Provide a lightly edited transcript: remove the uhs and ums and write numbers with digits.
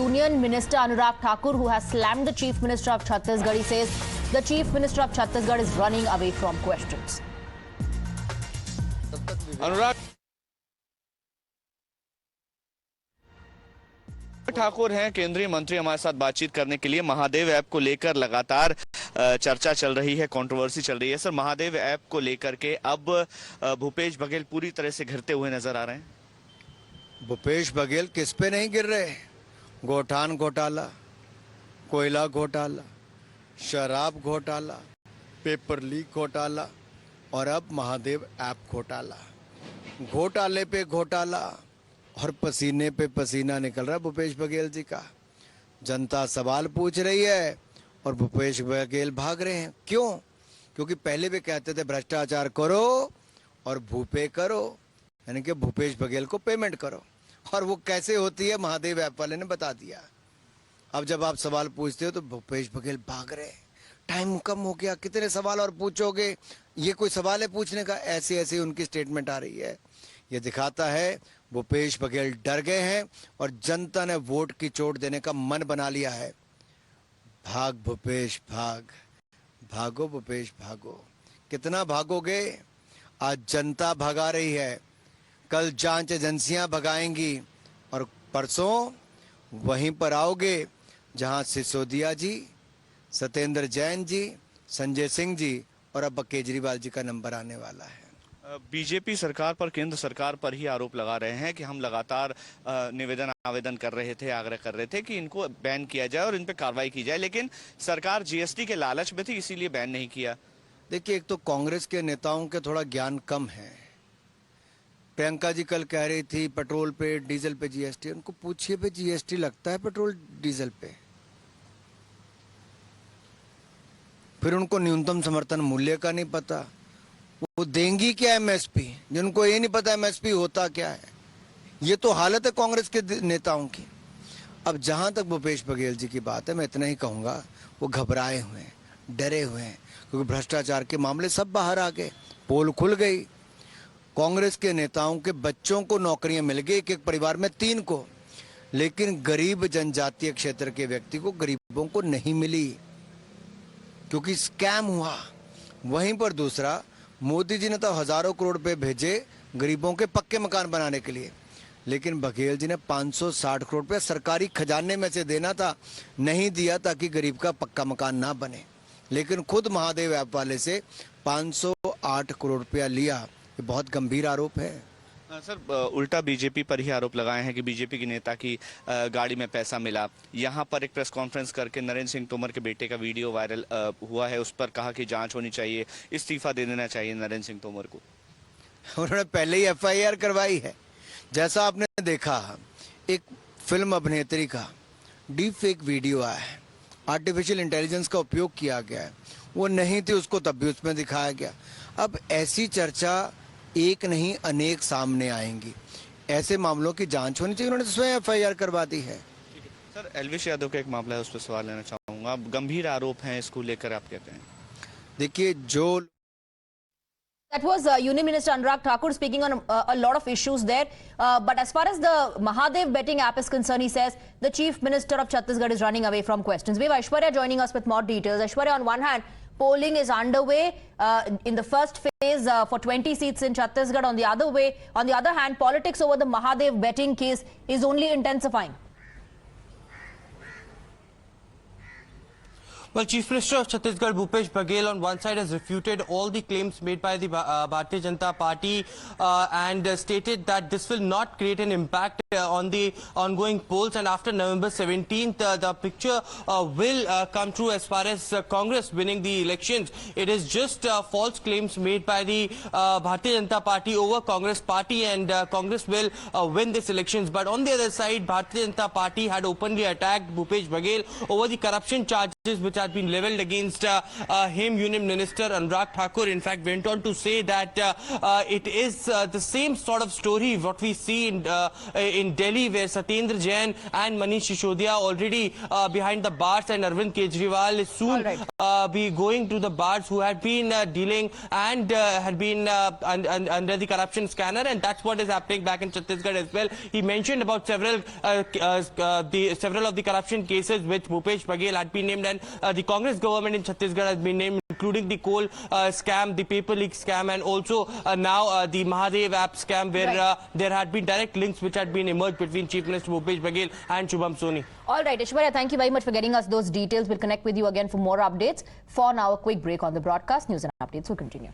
Union Minister Anurag Thakur, who has slammed the Chief Minister of Chhattisgarh. He says the Chief Minister of Chhattisgarh is running away from questions. Anurag Thakur हैं केंद्रीय मंत्री, हमारे साथ बातचीत करने के लिए। महादेव ऐप को लेकर लगातार चर्चा चल रही है, कंट्रोवर्सी चल रही है। सर, महादेव ऐप को लेकर के अब भूपेश बघेल पूरी तरह से घिरते हुए नजर आ रहे हैं। भूपेश बघेल किस पे नहीं गिर रहे? गोठान घोटाला, कोयला घोटाला, शराब घोटाला, पेपर लीक घोटाला और अब महादेव ऐप घोटाला। घोटाले पे घोटाला और पसीने पे पसीना निकल रहा है भूपेश बघेल जी का। जनता सवाल पूछ रही है और भूपेश बघेल भाग रहे हैं। क्यों? क्योंकि पहले भी कहते थे भ्रष्टाचार करो और भूपे करो, यानी कि भूपेश बघेल को पेमेंट करो, और वो कैसे होती है महादेव ऐप वाले ने बता दिया। अब जब आप सवाल पूछते हो तो भूपेश बघेल भाग रहे। टाइम कम हो गया, कितने सवाल और पूछोगे? ये कोई सवाल है पूछने का? ऐसे ऐसे उनकी स्टेटमेंट आ रही है। ये दिखाता है भूपेश बघेल डर गए हैं और जनता ने वोट की चोट देने का मन बना लिया है। भाग भूपेश भाग, भागो भूपेश भागो। कितना भागोगे? आज जनता भगा रही है, कल जांच एजेंसियां भगाएंगी और परसों वहीं पर आओगे जहां सिसोदिया जी, सत्येंद्र जैन जी, संजय सिंह जी और अब केजरीवाल जी का नंबर आने वाला है। बीजेपी सरकार पर, केंद्र सरकार पर ही आरोप लगा रहे हैं कि हम लगातार निवेदन आवेदन कर रहे थे, आग्रह कर रहे थे कि इनको बैन किया जाए और इन पे कार्रवाई की जाए, लेकिन सरकार जीएसटी के लालच में थी, इसीलिए बैन नहीं किया। देखिए, एक तो कांग्रेस के नेताओं के थोड़ा ज्ञान कम है। प्रियंका जी कल कह रही थी पेट्रोल पे डीजल पे जीएसटी। उनको पूछिए पे जीएसटी लगता है पेट्रोल डीजल पे? फिर उनको न्यूनतम समर्थन मूल्य का नहीं पता। वो देंगी क्या एमएसपी, जिनको ये नहीं पता एमएसपी होता क्या है। ये तो हालत है कांग्रेस के नेताओं की। अब जहां तक भूपेश बघेल जी की बात है, मैं इतना ही कहूंगा, वो घबराए हुए हैं, डरे हुए हैं, क्योंकि भ्रष्टाचार के मामले सब बाहर आ गए, पोल खुल गई। कांग्रेस के नेताओं के बच्चों को नौकरियां मिल गई, एक एक परिवार में 3 को, लेकिन गरीब जनजातीय क्षेत्र के व्यक्ति को, गरीबों को नहीं मिली, क्योंकि स्कैम हुआ। वहीं पर दूसरा, मोदी जी ने तो हजारों करोड़ रुपए भेजे गरीबों के पक्के मकान बनाने के लिए, लेकिन बघेल जी ने 560 करोड़ रुपए सरकारी खजाने में से देना था, नहीं दिया, ताकि गरीब का पक्का मकान ना बने। लेकिन खुद महादेव ऐप वाले से 508 करोड़ रुपया लिया। ये बहुत गंभीर आरोप है। सर, उल्टा बीजेपी पर ही आरोप लगाए हैं कि बीजेपी की नेता की गाड़ी में पैसा मिला। यहाँ पर एक प्रेस कॉन्फ्रेंस करके नरेंद्र सिंह तोमर के बेटे का वीडियो वायरल हुआ है, उस पर कहा कि जांच होनी चाहिए, इस्तीफा दे देना चाहिए नरेंद्र सिंह तोमर को। उन्होंने पहले ही एफआईआर करवाई है। जैसा आपने देखा, एक फिल्म अभिनेत्री का डीप फेक वीडियो आया है, आर्टिफिशियल इंटेलिजेंस का उपयोग किया गया है। वो नहीं थी, उसको तब भी उसमें दिखाया गया। अब ऐसी चर्चा एक नहीं अनेक सामने आएंगी। ऐसे मामलों की जांच होनी चाहिए। उन्होंने स्वयं एफआईआर करवा दी है। सर, एलविश यादव का एक मामला है, उस पर सवाल लेना चाहूंगा। गंभीर आरोप हैं, इसको लेकर आप कहते हैं? देखिए, जो That was Union Minister Anurag Thakur speaking on a lot of issues there. But as far as the Mahadev betting app is concerned, he says the Chief Minister of Chhattisgarh is running away from questions. We have Aishwarya joining us with more details. Aishwarya, on one hand, polling is underway in the first phase for 20 seats in Chhattisgarh. On the other hand, politics over the Mahadev betting case is only intensifying. Well, Chief Minister of Chhattisgarh, Bhupesh Baghel, on one side has refuted all the claims made by the Bharatiya Janata Party and stated that this will not create an impact on the ongoing polls, and after November 17th, the picture will come true as far as Congress winning the elections. It is just false claims made by the Bharatiya Janata Party over Congress Party, and Congress will win these elections. But on the other side, Bharatiya Janata Party had openly attacked Bhupesh Baghel over the corruption charges which had been leveled against him. Union Minister Anurag Thakur in fact went on to say that it is the same sort of story what we see in Delhi, where Satyendra Jain and Manish Sisodiya already behind the bars, and Arvind Kejriwal is soon be going to the bars, who had been dealing and had been under the corruption scanner, and that's what is happening back in Chhattisgarh as well. He mentioned about several of the corruption cases which Bhupesh Baghel had been named, and the Congress government in Chhattisgarh has been named, including the coal scam, the paper leak scam, and also now the Mahadev app scam, where there had been direct links which had been emerged between Chief Minister Bhupesh Baghel and Shubham Soni. All right, Ishwarya, thank you very much for getting us those details. We'll connect with you again for more updates. For now, a quick break on the broadcast. News and updates will continue.